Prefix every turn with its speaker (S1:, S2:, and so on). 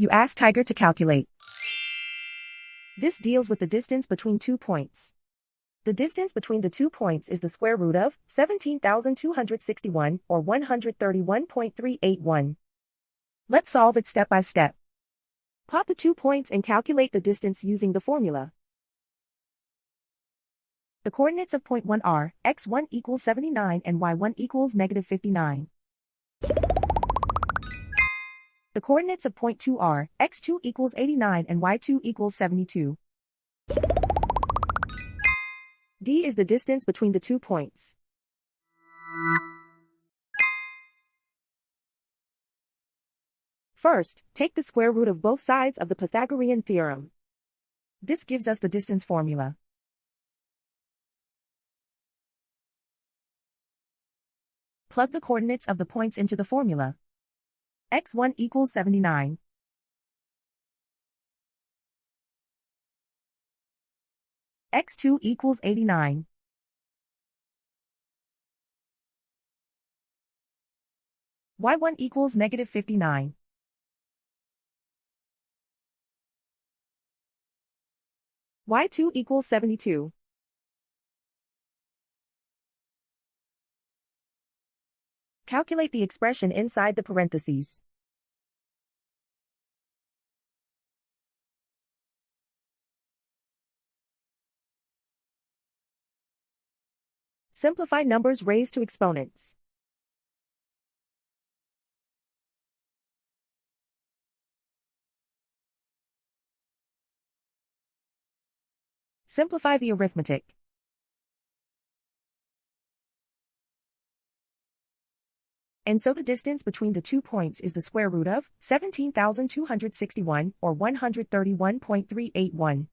S1: You ask Tiger to calculate. This deals with the distance between 2 points. The distance between the 2 points is the square root of 17,261 or 131.381. Let's solve it step by step. Plot the 2 points and calculate the distance using the formula. The coordinates of point 1 are x1 equals 79 and y1 equals negative 59. The coordinates of point 2 are x2 equals 89 and y2 equals 72. D is the distance between the 2 points. First, take the square root of both sides of the Pythagorean theorem. This gives us the distance formula. Plug the coordinates of the points into the formula. x1 equals 79. x2 equals 89. y1 equals negative 59. y2 equals 72. Calculate the expression inside the parentheses. Simplify numbers raised to exponents. Simplify the arithmetic. And so the distance between the 2 points is the square root of 17,261 or 131.381.